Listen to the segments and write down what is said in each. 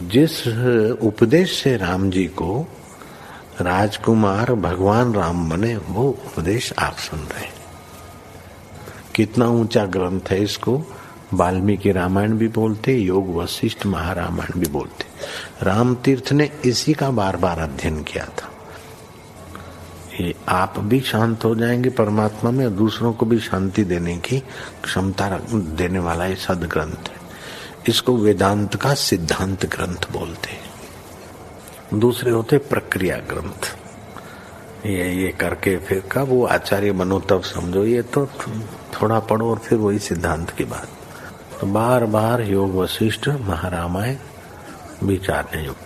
जिस उपदेश से राम जी को राजकुमार भगवान राम बने, वो उपदेश आप सुन रहे हैं। कितना ऊंचा ग्रंथ है, इसको वाल्मीकि रामायण भी बोलते, योग वशिष्ठ महारामायण भी बोलते। राम तीर्थ ने इसी का बार बार अध्ययन किया था। ये आप भी शांत हो जाएंगे परमात्मा में, और दूसरों को भी शांति देने की क्षमता देने वाला ये सदग्रंथ है। इसको वेदांत का सिद्धांत ग्रंथ बोलते हैं। दूसरे होते प्रक्रिया ग्रंथ। ये करके फिर कब वो आचार्य बनो तब समझो, ये तो थोड़ा पढ़ो और फिर वही सिद्धांत की बात। तो बार बार योग वशिष्ठ महारामायण विचारने योग।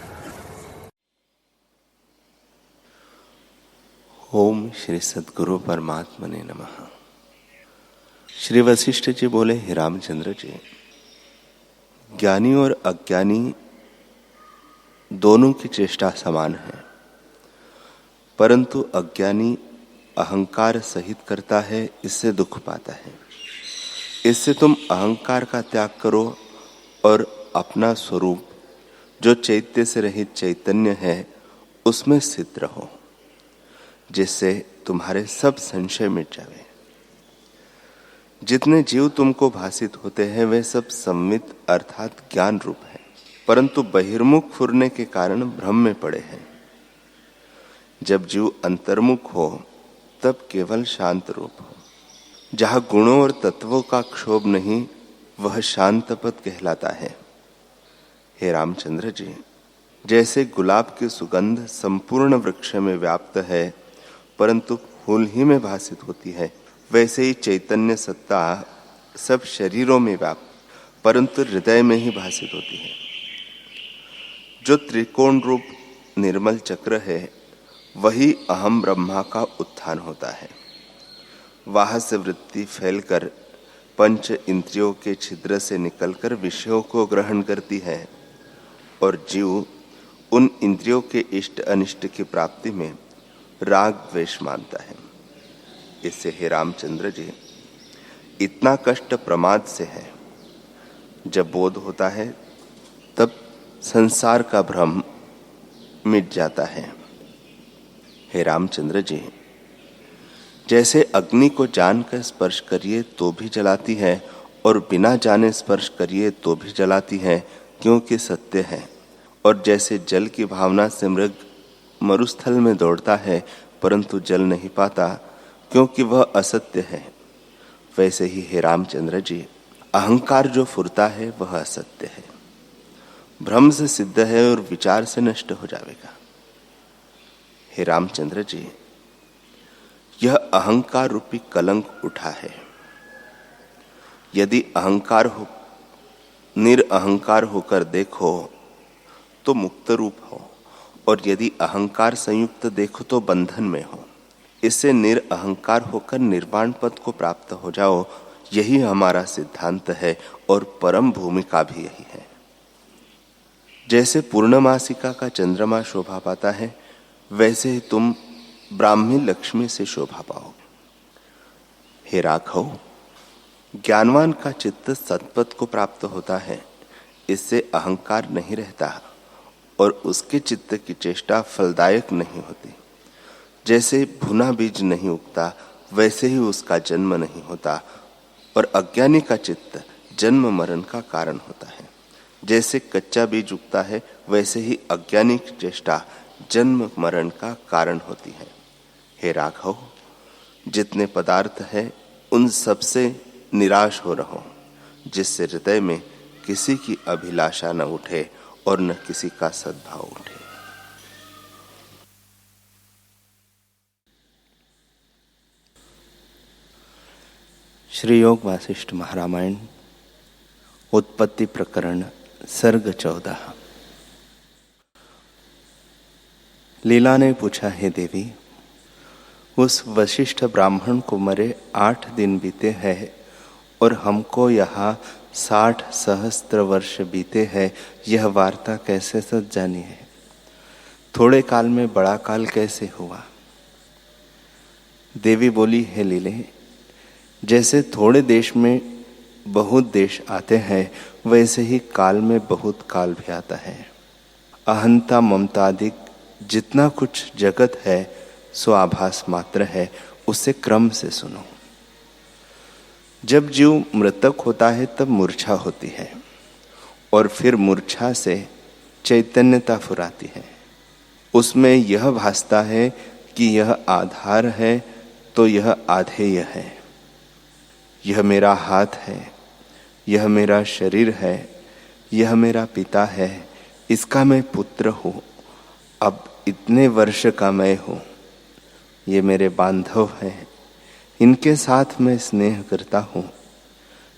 ओम श्री सद्गुरु परमात्मने नमः। श्री वशिष्ठ जी बोले, हे रामचंद्र जी, ज्ञानी और अज्ञानी दोनों की चेष्टा समान है, परंतु अज्ञानी अहंकार सहित करता है, इससे दुख पाता है। इससे तुम अहंकार का त्याग करो और अपना स्वरूप जो चैत्य से रहित चैतन्य है उसमें स्थित रहो, जिससे तुम्हारे सब संशय मिट जावे। जितने जीव तुमको भासित होते हैं वे सब संवित अर्थात ज्ञान रूप है, परंतु बहिर्मुख फुरने के कारण भ्रम में पड़े हैं। जब जीव अंतर्मुख हो तब केवल शांत रूप हो। जहाँ गुणों और तत्वों का क्षोभ नहीं, वह शांत पद कहलाता है। हे रामचंद्र जी, जैसे गुलाब की सुगंध संपूर्ण वृक्ष में व्याप्त है परंतु फूल ही में भासित होती है, वैसे ही चैतन्य सत्ता सब शरीरों में व्याप्त परंतु हृदय में ही भासित होती है। जो त्रिकोण रूप निर्मल चक्र है वही अहम ब्रह्मा का उत्थान होता है। वहां से वृत्ति फैलकर पंच इंद्रियों के छिद्र से निकलकर विषयों को ग्रहण करती है और जीव उन इंद्रियों के इष्ट अनिष्ट की प्राप्ति में राग द्वेष मानता है। इससे हे रामचंद्र जी, इतना कष्ट प्रमाद से है। जब बोध होता है तब संसार का भ्रम मिट जाता है। हे रामचंद्र जी, जैसे अग्नि को जानकर स्पर्श करिए तो भी जलाती है और बिना जाने स्पर्श करिए तो भी जलाती है, क्योंकि सत्य है। और जैसे जल की भावना से मृग मरुस्थल में दौड़ता है परंतु जल नहीं पाता क्योंकि वह असत्य है, वैसे ही हे रामचंद्र जी, अहंकार जो फुरता है वह असत्य है, भ्रम से सिद्ध है और विचार से नष्ट हो जाएगा। हे रामचंद्र जी, यह अहंकार रूपी कलंक उठा है। यदि अहंकार हो निरअहंकार होकर देखो तो मुक्त रूप हो, और यदि अहंकार संयुक्त देखो तो बंधन में हो। इससे निरअहंकार होकर निर्वाण पद को प्राप्त हो जाओ, यही हमारा सिद्धांत है और परम भूमिका भी यही है। जैसे पूर्णमासिका का चंद्रमा शोभा पाता है, वैसे ही तुम ब्राह्मी लक्ष्मी से शोभा पाओगे। हे राघव, ज्ञानवान का चित्त सत्पथ को प्राप्त होता है, इससे अहंकार नहीं रहता और उसके चित्त की चेष्टा फलदायक नहीं होती। जैसे भुना बीज नहीं उगता वैसे ही उसका जन्म नहीं होता, और अज्ञानी का चित्त जन्म मरण का कारण होता है। जैसे कच्चा बीज उगता है वैसे ही अज्ञानी की चेष्टा जन्म मरण का कारण होती है। हे राघव, जितने पदार्थ है उन सब से निराश हो रहो, जिससे हृदय में किसी की अभिलाषा न उठे और न किसी का सद्भाव उठे। श्री योग वासिष्ठ महारामायण उत्पत्ति प्रकरण सर्ग 14। लीला ने पूछा, हे देवी, उस वशिष्ठ ब्राह्मण को मरे 8 दिन बीते हैं और हमको यहाँ 60 सहस्त्र वर्ष बीते हैं, यह वार्ता कैसे सच जानी है? थोड़े काल में बड़ा काल कैसे हुआ? देवी बोली, हे लीले, जैसे थोड़े देश में बहुत देश आते हैं वैसे ही काल में बहुत काल भी आता है। अहंता ममतादिक जितना कुछ जगत है सो आभास मात्र है, उसे क्रम से सुनो। जब जीव मृतक होता है तब मूर्छा होती है और फिर मूर्छा से चैतन्यता फुराती है। उसमें यह भासता है कि यह आधार है तो यह आधेय है। यह मेरा हाथ है, यह मेरा शरीर है, यह मेरा पिता है, इसका मैं पुत्र हूँ, अब इतने वर्ष का मैं हूँ। ये मेरे बांधव हैं, इनके साथ मैं स्नेह करता हूँ।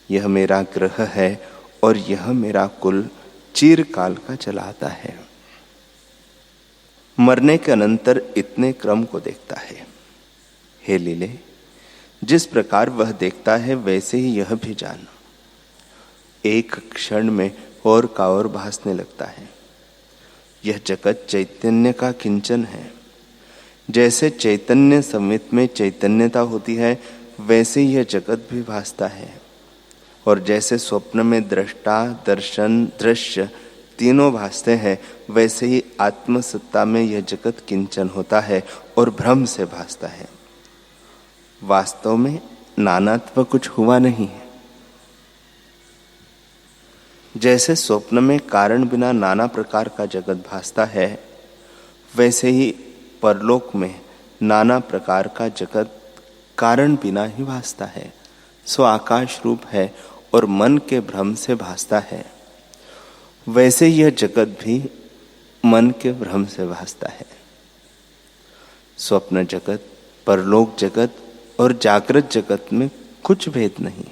यह मेरा ग्रह है और यह मेरा कुल चिरकाल का चलाता है। मरने के अनंतर इतने क्रम को देखता है। हे लीले, जिस प्रकार वह देखता है वैसे ही यह भी जान। एक क्षण में और का और भासने लगता है। यह जगत चैतन्य का किंचन है। जैसे चैतन्य संवित में चैतन्यता होती है वैसे यह जगत भी भासता है। और जैसे स्वप्न में दृष्टा, दर्शन, दृश्य तीनों भासते हैं वैसे ही आत्मसत्ता में यह जगत किंचन होता है और भ्रम से भासता है। वास्तव में नानात्व कुछ हुआ नहीं है। जैसे स्वप्न में कारण बिना नाना प्रकार का जगत भासता है वैसे ही परलोक में नाना प्रकार का जगत कारण बिना ही भासता है। सो आकाश रूप है और मन के भ्रम से भासता है। वैसे यह जगत भी मन के भ्रम से भासता है। स्वप्न जगत, परलोक जगत और जागृत जगत में कुछ भेद नहीं।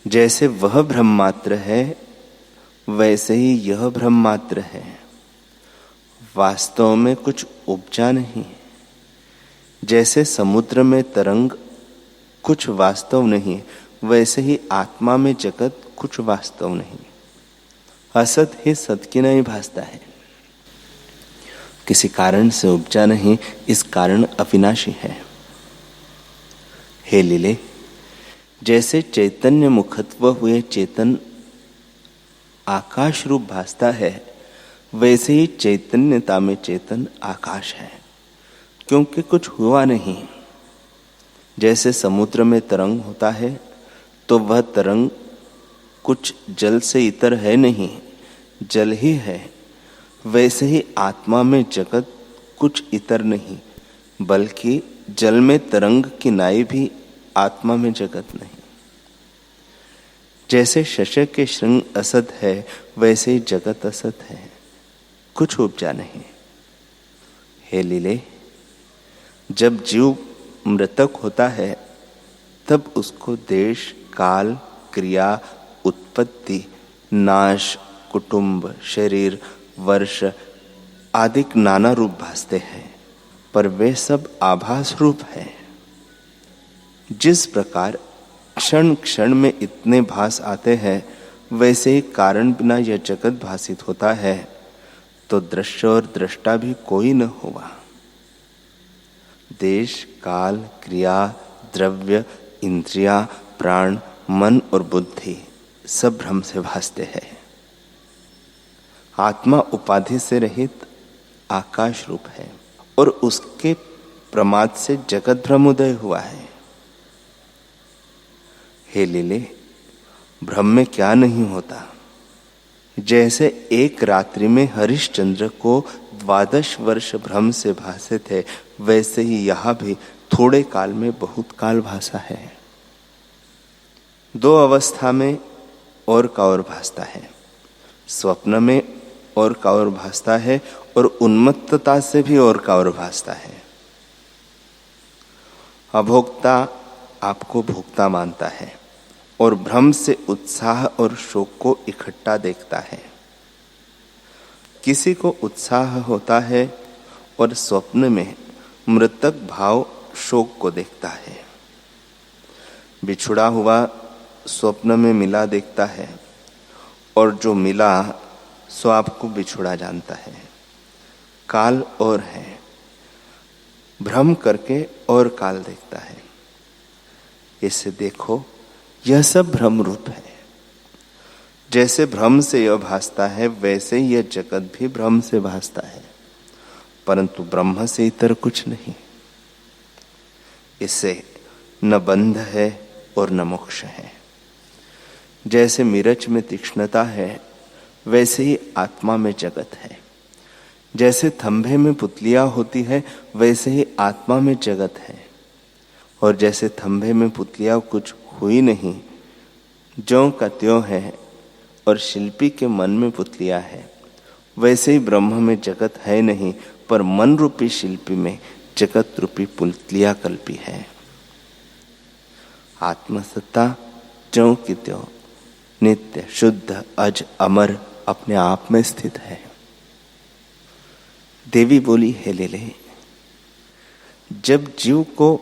जैसे वह ब्रह्म मात्र है वैसे ही यह ब्रह्म मात्र है। वास्तव में कुछ उपजा नहीं। जैसे समुद्र में तरंग कुछ वास्तव नहीं वैसे ही आत्मा में जगत कुछ वास्तव नहीं। असत ही सत की नहीं भासता है। किसी कारण से उपजा नहीं, इस कारण अविनाशी है। हे लीले, जैसे चैतन्य मुखत्व हुए चेतन आकाश रूप भासता है वैसे ही चैतन्यता में चेतन आकाश है, क्योंकि कुछ हुआ नहीं। जैसे समुद्र में तरंग होता है तो वह तरंग कुछ जल से इतर है नहीं, जल ही है। वैसे ही आत्मा में जगत कुछ इतर नहीं, बल्कि जल में तरंग की नाई भी आत्मा में जगत नहीं। जैसे शशक के श्रृंग असत है वैसे ही जगत असत है, कुछ उपजा नहीं। हे लीले, जब जीव मृतक होता है तब उसको देश, काल, क्रिया, उत्पत्ति, नाश, कुटुंब, शरीर, वर्ष आदि नाना रूप भासते हैं, पर वे सब आभास रूप है। जिस प्रकार क्षण क्षण में इतने भास आते हैं वैसे ही कारण बिना यह जगत भासित होता है, तो दृश्य और दृष्टा भी कोई न हुआ। देश, काल, क्रिया, द्रव्य, इंद्रिया, प्राण, मन और बुद्धि सब भ्रम से भासते हैं। आत्मा उपाधि से रहित आकाश रूप है और उसके प्रमाद से जगत भ्रमोदय हुआ है। हे लीले, भ्रम में क्या नहीं होता। जैसे एक रात्रि में हरिश्चंद्र को 12 वर्ष भ्रम से भासे थे वैसे ही यहाँ भी थोड़े काल में बहुत काल भासा है। दो अवस्था में और का और भासता है। स्वप्न में और का और भासता है और उन्मत्तता से भी और का और भासता है। अभोक्ता आपको भोक्ता मानता है और भ्रम से उत्साह और शोक को इकट्ठा देखता है। किसी को उत्साह होता है और स्वप्न में मृतक भाव शोक को देखता है। बिछुड़ा हुआ स्वप्न में मिला देखता है और जो मिला सो आपको बिछुड़ा जानता है। काल और है, भ्रम करके और काल देखता है। इसे देखो, यह सब भ्रम रूप है। जैसे भ्रम से यह भासता है वैसे ही यह जगत भी भ्रम से भासता है, परंतु ब्रह्म से इतर कुछ नहीं। इससे न बंध है और न मोक्ष है। जैसे मिर्च में तीक्ष्णता है वैसे ही आत्मा में जगत है। जैसे थंभे में पुतलियां होती है वैसे ही आत्मा में जगत है। और जैसे थंभे में पुतलियां कुछ हुई नहीं, ज्यों का त्यों है, और शिल्पी के मन में पुतलियां है, वैसे ही ब्रह्म में जगत है नहीं, पर मन रूपी शिल्पी में जगत रूपी पुतलियां कल्पी है। आत्मसत्ता ज्यों की त्यों नित्य शुद्ध अज अमर अपने आप में स्थित है। देवी बोली, हे लीले, जब जीव को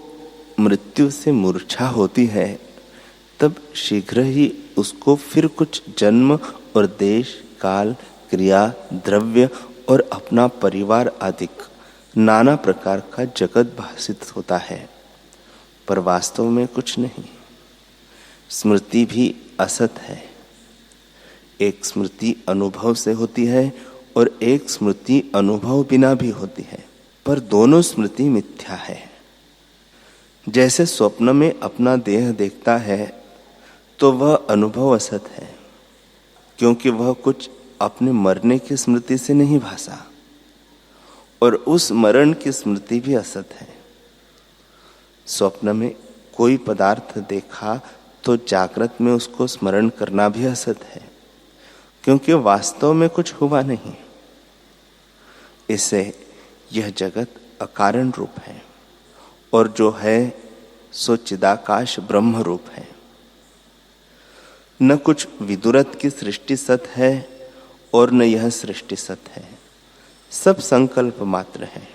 मृत्यु से मूर्छा होती है तब शीघ्र ही उसको फिर कुछ जन्म और देश काल क्रिया द्रव्य और अपना परिवार आदि नाना प्रकार का जगत भासित होता है, पर वास्तव में कुछ नहीं। स्मृति भी असत है। एक स्मृति अनुभव से होती है और एक स्मृति अनुभव बिना भी होती है, पर दोनों स्मृति मिथ्या है। जैसे स्वप्न में अपना देह देखता है तो वह अनुभव असत है, क्योंकि वह कुछ अपने मरने की स्मृति से नहीं भासा, और उस मरण की स्मृति भी असत है। स्वप्न में कोई पदार्थ देखा तो जागृत में उसको स्मरण करना भी असत है, क्योंकि वास्तव में कुछ हुआ नहीं। इससे यह जगत अकारण रूप है, और जो है सो चिदाकाश ब्रह्म रूप है। न कुछ विदुरत की सृष्टि सत है और न यह सृष्टि सत है, सब संकल्प मात्र है।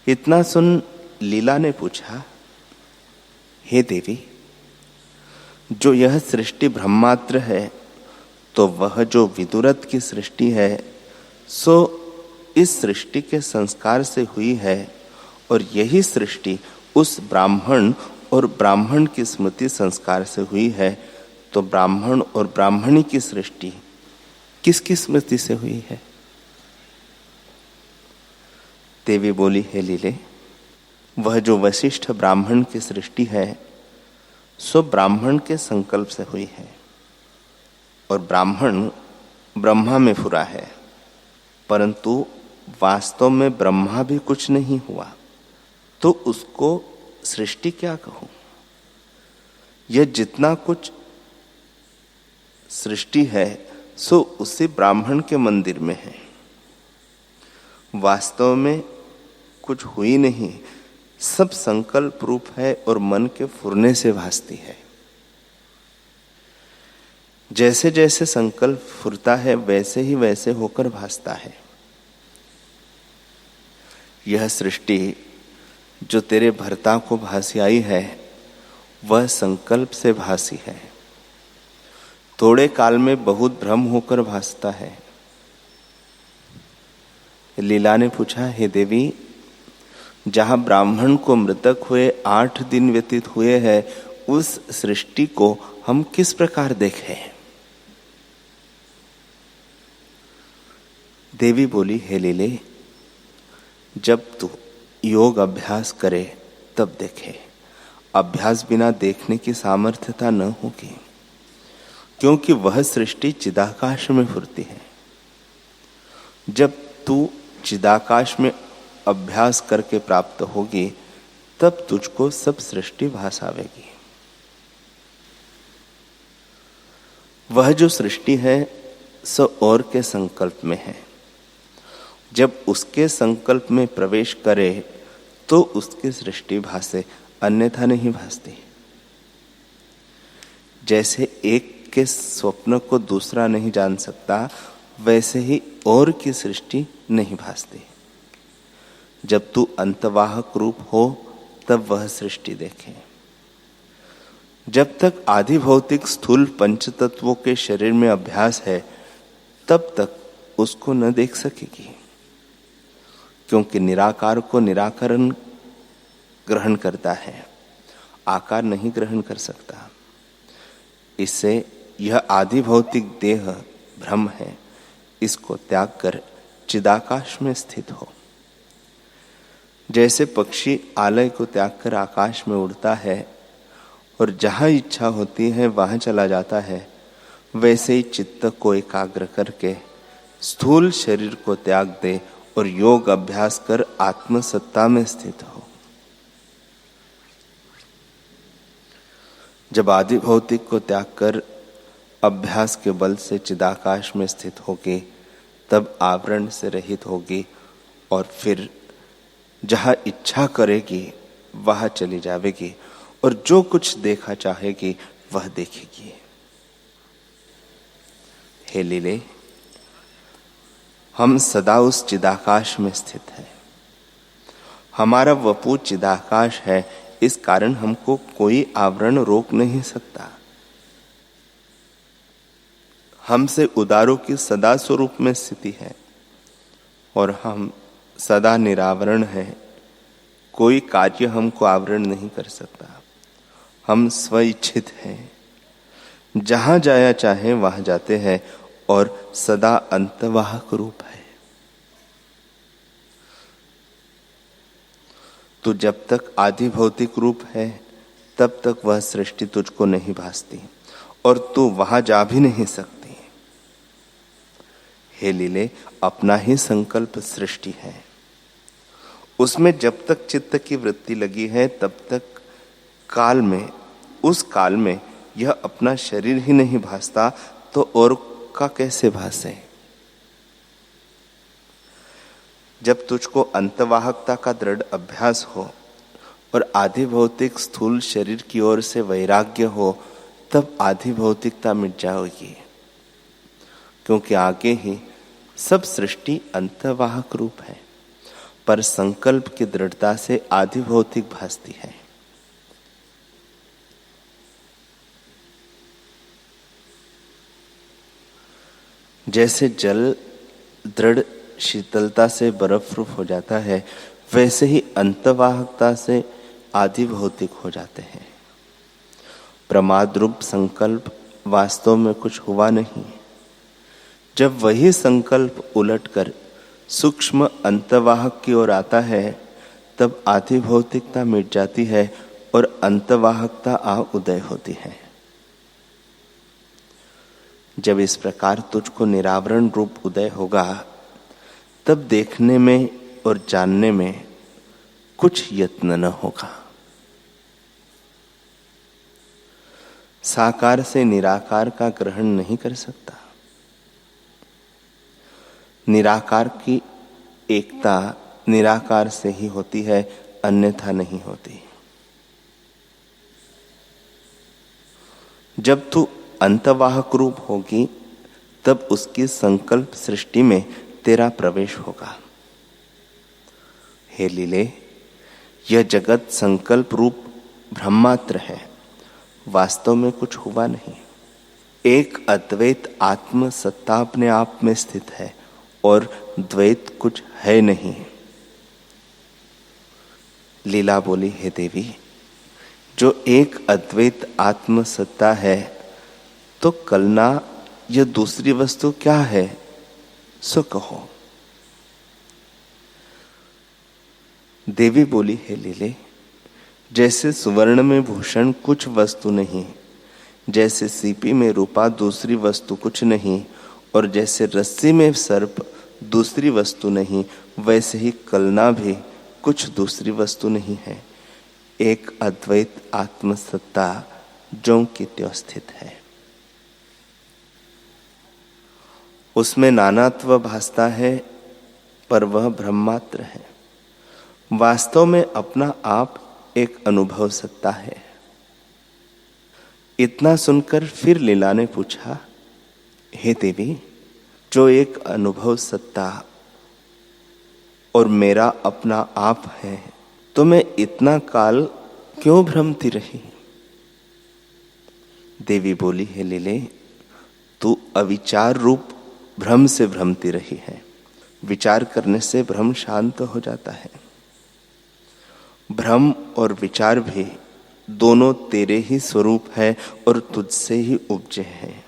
इतना सुन लीला ने पूछा, हे देवी, जो यह सृष्टि ब्रह्मात्र है तो वह जो विदुरत की सृष्टि है सो इस सृष्टि के संस्कार से हुई है, और यही सृष्टि उस ब्राह्मण और ब्राह्मण की स्मृति संस्कार से हुई है, तो ब्राह्मण और ब्राह्मणी की सृष्टि किसकी स्मृति से हुई है? देवी बोली, हे लीले, वह जो वशिष्ठ ब्राह्मण की सृष्टि है सो ब्राह्मण के संकल्प से हुई है, और ब्राह्मण ब्रह्मा में फुरा है, परंतु वास्तव में ब्रह्मा भी कुछ नहीं हुआ, तो उसको सृष्टि क्या कहूं? यह जितना कुछ सृष्टि है सो उसी ब्राह्मण के मंदिर में है। वास्तव में कुछ हुई नहीं, सब संकल्प रूप है और मन के फुरने से भासती है। जैसे जैसे संकल्प फुरता है वैसे ही वैसे होकर भासता है। यह सृष्टि जो तेरे भर्ता को भासी आई है वह संकल्प से भासी है। थोड़े काल में बहुत भ्रम होकर भासता है। लीला ने पूछा, हे देवी, जहां ब्राह्मण को मृतक हुए 8 दिन व्यतीत हुए हैं, उस सृष्टि को हम किस प्रकार देखें? देवी बोली, हे लीले, जब तू योग अभ्यास करे तब देखे। अभ्यास बिना देखने की सामर्थ्यता न होगी, क्योंकि वह सृष्टि चिदाकाश में फुरती है। जब तू चिदाकाश में अभ्यास करके प्राप्त होगी तब तुझको सब सृष्टि भास आवेगी। वह जो सृष्टि है सो और के संकल्प में है। जब उसके संकल्प में प्रवेश करे तो उसकी सृष्टि भासे, अन्यथा नहीं भासती। जैसे एक के स्वप्न को दूसरा नहीं जान सकता, वैसे ही और की सृष्टि नहीं भासती। जब तू अंतवाहक रूप हो तब वह सृष्टि देखे। जब तक आदि भौतिक स्थूल पंच तत्वों के शरीर में अभ्यास है तब तक उसको न देख सकेगी, क्योंकि निराकार को निराकरण ग्रहण करता है, आकार नहीं ग्रहण कर सकता। इससे यह आदि भौतिक देह भ्रम है, इसको त्याग कर चिदाकाश में स्थित हो। जैसे पक्षी आलय को त्याग कर आकाश में उड़ता है और जहां इच्छा होती है वहां चला जाता है, वैसे ही चित्त को एकाग्र करके स्थूल शरीर को त्याग दे और योग अभ्यास कर आत्म सत्ता में स्थित हो। जब आदि भौतिक को त्याग कर अभ्यास के बल से चिदाकाश में स्थित होगी, तब आवरण से रहित होगी और फिर जहां इच्छा करेगी वहां चली जाएगी और जो कुछ देखा चाहेगी वह देखेगी। हे लीले, हम सदा उस चिदाकाश में स्थित हैं। हमारा वपु चिदाकाश है, इस कारण हमको कोई आवरण रोक नहीं सकता। हमसे उदारों की सदा स्वरूप में स्थिति है और हम सदा निरावरण हैं। कोई कार्य हमको आवरण नहीं कर सकता। हम स्वइच्छित हैं, जहां जाया चाहे वहां जाते हैं और सदा अंतवाहक रूप है। तो जब तक आदि भौतिक रूप है तब तक वह सृष्टि तुझको नहीं भासती और तू वहां जा भी नहीं सकती। हे लीले, अपना ही संकल्प सृष्टि है। उसमें जब तक चित्त की वृत्ति लगी है तब तक काल में, उस काल में यह अपना शरीर ही नहीं भासता तो और का कैसे भासे। जब तुझको अंतवाहकता का दृढ़ अभ्यास हो और आधि भौतिक स्थूल शरीर की ओर से वैराग्य हो, तब आधि भौतिकता मिट जाएगी, क्योंकि आगे ही सब सृष्टि अंतवाहक रूप है, पर संकल्प की दृढ़ता से आधि भौतिक भासती है। जैसे जल दृढ़ शीतलता से बर्फ रूप हो जाता है, वैसे ही अंतवाहकता से आदि भौतिक हो जाते हैं। प्रमाद रूप संकल्प वास्तव में कुछ हुआ नहीं। जब वही संकल्प उलटकर सूक्ष्म अंतवाहक की ओर आता है, तब आदि भौतिकता मिट जाती है और अंतवाहकता आ उदय होती है। जब इस प्रकार तुझको निरावरण रूप उदय होगा, तब देखने में और जानने में कुछ यत्न न होगा। साकार से निराकार का ग्रहण नहीं कर सकता। निराकार की एकता निराकार से ही होती है, अन्यथा नहीं होती। जब तू अंतवाहक रूप होगी, तब उसकी संकल्प सृष्टि में तेरा प्रवेश होगा। हे लीले, यह जगत संकल्प रूप ब्रह्मात्र है, वास्तव में कुछ हुआ नहीं। एक अद्वैत आत्म सत्ता अपने आप में स्थित है और द्वैत कुछ है नहीं। लीला बोली, हे देवी, जो एक अद्वैत आत्म सत्ता है, तो कलना यह दूसरी वस्तु क्या है, सो कहो। देवी बोली, हे लीले, जैसे सुवर्ण में भूषण कुछ वस्तु नहीं, जैसे सीपी में रूपा दूसरी वस्तु कुछ नहीं, और जैसे रस्सी में सर्प दूसरी वस्तु नहीं, वैसे ही कलना भी कुछ दूसरी वस्तु नहीं है। एक अद्वैत आत्मसत्ता ज्यों की त्यों स्थित है। उसमें नानात्व भासता है, पर वह ब्रह्मात्र है। वास्तव में अपना आप एक अनुभव सत्ता है। इतना सुनकर फिर लीला ने पूछा, हे देवी, जो एक अनुभव सत्ता और मेरा अपना आप है, तो मैं इतना काल क्यों भ्रमती रही? देवी बोली, हे लीले, तू अविचार रूप भ्रम से भ्रमती रही है। विचार करने से भ्रम शांत हो जाता है। भ्रम और विचार भी दोनों तेरे ही स्वरूप है और तुझसे ही उपजे हैं।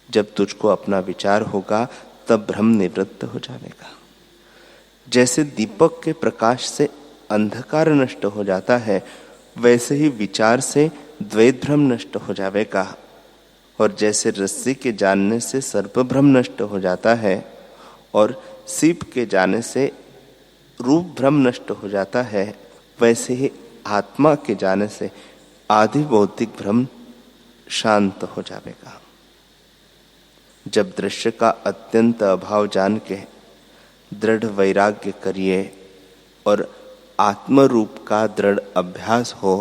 जब तुझको अपना विचार होगा तब भ्रम निवृत्त हो जाएगा। जैसे दीपक के प्रकाश से अंधकार नष्ट हो जाता है, वैसे ही विचार से द्वैत भ्रम नष्ट हो जाएगा। और जैसे रस्सी के जानने से सर्प भ्रम नष्ट हो जाता है और सीप के जाने से रूप भ्रम नष्ट हो जाता है, वैसे ही आत्मा के जाने से आदि भौतिक भ्रम शांत हो जाएगा। जब दृश्य का अत्यंत अभाव जान के दृढ़ वैराग्य करिए और आत्म रूप का दृढ़ अभ्यास हो,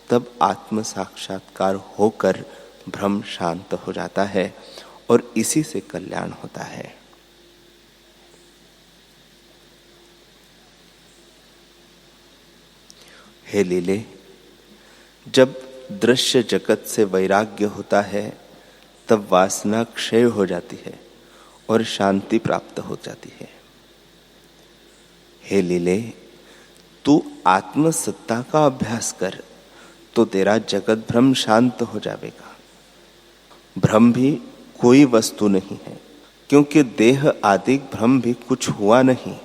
तब आत्म साक्षात्कार होकर भ्रम शांत हो जाता है और इसी से कल्याण होता है। हे लीले, जब दृश्य जगत से वैराग्य होता है तब वासना क्षय हो जाती है और शांति प्राप्त हो जाती है। हे लीले, तू आत्मसत्ता का अभ्यास कर तो तेरा जगत भ्रम शांत हो जाएगा। भ्रम भी कोई वस्तु नहीं है, क्योंकि देह आदि भ्रम भी कुछ हुआ नहीं।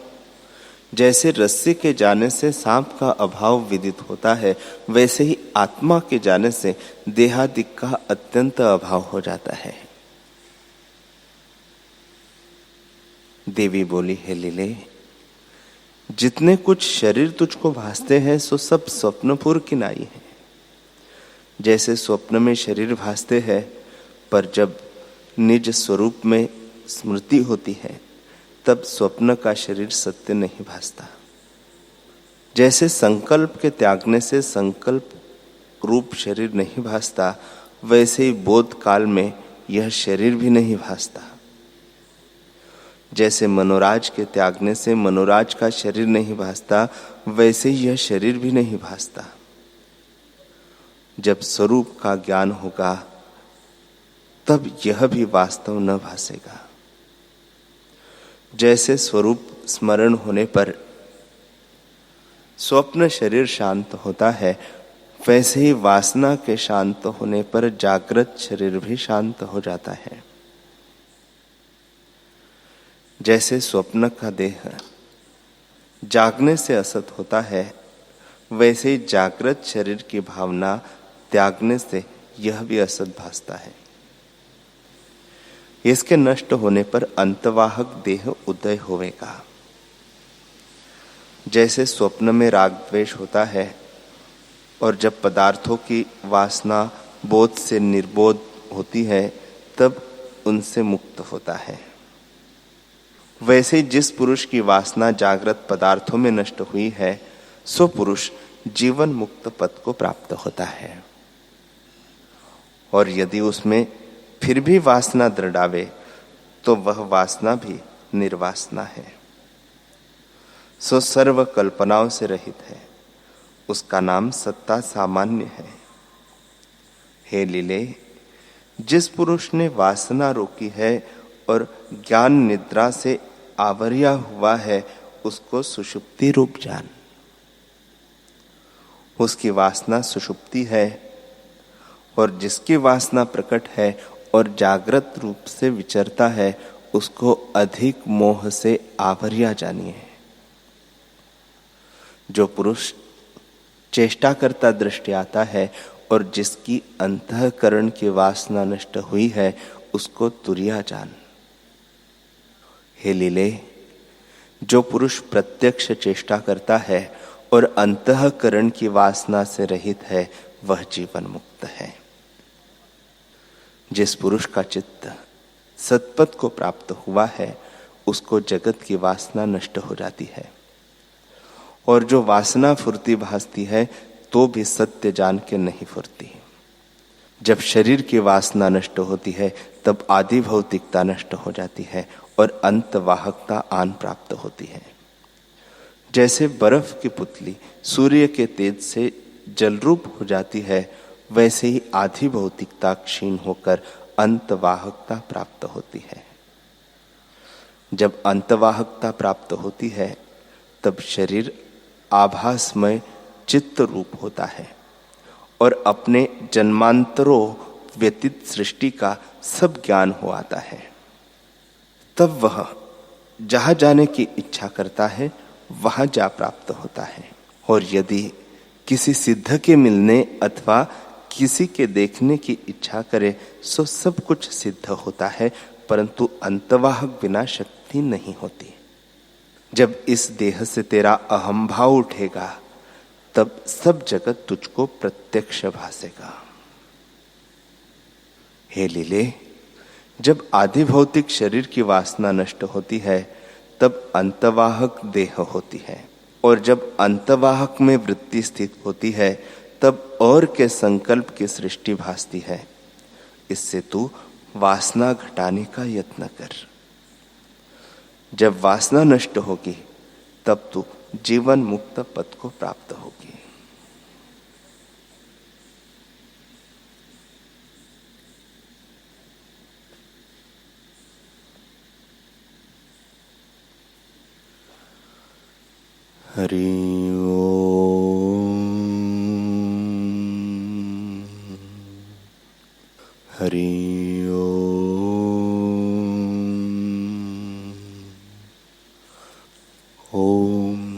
जैसे रस्सी के जाने से सांप का अभाव विदित होता है, वैसे ही आत्मा के जाने से देहादिक का अत्यंत अभाव हो जाता है। देवी बोली, हे लीले, जितने कुछ शरीर तुझको भासते हैं सो सब स्वप्नपुर की नाई है। जैसे स्वप्न में शरीर भासते हैं, पर जब निज स्वरूप में स्मृति होती है तब स्वप्न का शरीर सत्य नहीं भासता। जैसे संकल्प के त्यागने से संकल्प रूप शरीर नहीं भासता, वैसे ही बोध काल में यह शरीर भी नहीं भासता। जैसे मनोराज के त्यागने से मनोराज का शरीर नहीं भासता, वैसे ही यह शरीर भी नहीं भासता। जब स्वरूप का ज्ञान होगा तब यह भी वास्तव न भासेगा। जैसे स्वरूप स्मरण होने पर स्वप्न शरीर शांत होता है, वैसे ही वासना के शांत होने पर जागृत शरीर भी शांत हो जाता है। जैसे स्वप्न का देह जागने से असत होता है, वैसे ही जागृत शरीर की भावना त्यागने से यह भी असत भासता है। इसके नष्ट होने पर अंतवाहक देह उदय होवेगा। जैसे स्वप्न में राग द्वेष होता है और जब पदार्थों की वासना बोध से निर्बोध होती है तब उनसे मुक्त होता है, वैसे जिस पुरुष की वासना जागृत पदार्थों में नष्ट हुई है, सो पुरुष जीवन मुक्त पद को प्राप्त होता है। और यदि उसमें फिर भी वासना दृढ़ावे तो वह वासना भी निर्वासना है। सो सर्व कल्पनाओं से रहित है, उसका नाम सत्ता सामान्य है। हे लीले, जिस पुरुष ने वासना रोकी है और ज्ञान निद्रा से आवरिया हुआ है, उसको सुषुप्ति रूप जान। उसकी वासना सुषुप्ति है और जिसकी वासना प्रकट है और जागृत रूप से विचरता है, उसको अधिक मोह से आवरिया जानिए। जो पुरुष चेष्टा करता दृष्टि आता है और जिसकी अंतःकरण की वासना नष्ट हुई है, उसको तुरिया जान। हे लीले, जो पुरुष प्रत्यक्ष चेष्टा करता है और अंतःकरण की वासना से रहित है, वह जीवन मुक्त है। जिस पुरुष का चित्त सतपथ को प्राप्त हुआ है, उसको जगत की वासना नष्ट हो जाती है। और जो वासना फुर्ती भासती है तो भी सत्य जान के नहीं फुरती। जब शरीर की वासना नष्ट होती है तब आदि भौतिकता नष्ट हो जाती है और अंतवाहकता आन प्राप्त होती है। जैसे बर्फ की पुतली सूर्य के तेज से जलरूप हो जाती है, वैसे ही आधि भौतिकता क्षीण होकर अंतवाहकता प्राप्त होती है। जब अंतवाहकता प्राप्त होती है तब शरीर आभासमय चित्त रूप होता है और अपने जन्मांतरों व्यतीत सृष्टि का सब ज्ञान हो आता है। तब वह जहां जाने की इच्छा करता है वहां जा प्राप्त होता है। और यदि किसी सिद्ध के मिलने अथवा किसी के देखने की इच्छा करे सो सब कुछ सिद्ध होता है, परंतु अंतवाहक बिना शक्ति नहीं होती। जब इस देह से तेरा अहम भाव उठेगा तब सब जगत तुझको प्रत्यक्ष भासेगा। हे लीले, जब आदि भौतिक शरीर की वासना नष्ट होती है तब अंतवाहक देह होती है, और जब अंतवाहक में वृत्ति स्थित होती है तब और के संकल्प की सृष्टि भासती है। इससे तू वासना घटाने का यत्न कर। जब वासना नष्ट होगी तब तू जीवन मुक्त पद को प्राप्त होगी। हरि ओम, हरि ओम।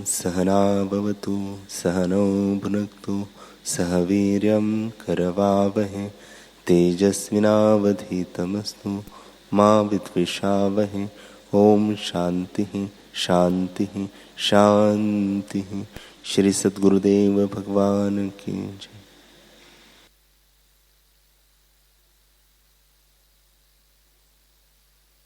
सहना भवतु सहनौ भुनक्तु सह वीर्यं करवावहै तेजस्विनावधीतमस्तु मा विद्विषावहै। ओम शांति शांति शांति। श्री सद्गुरुदेव भगवान की जय।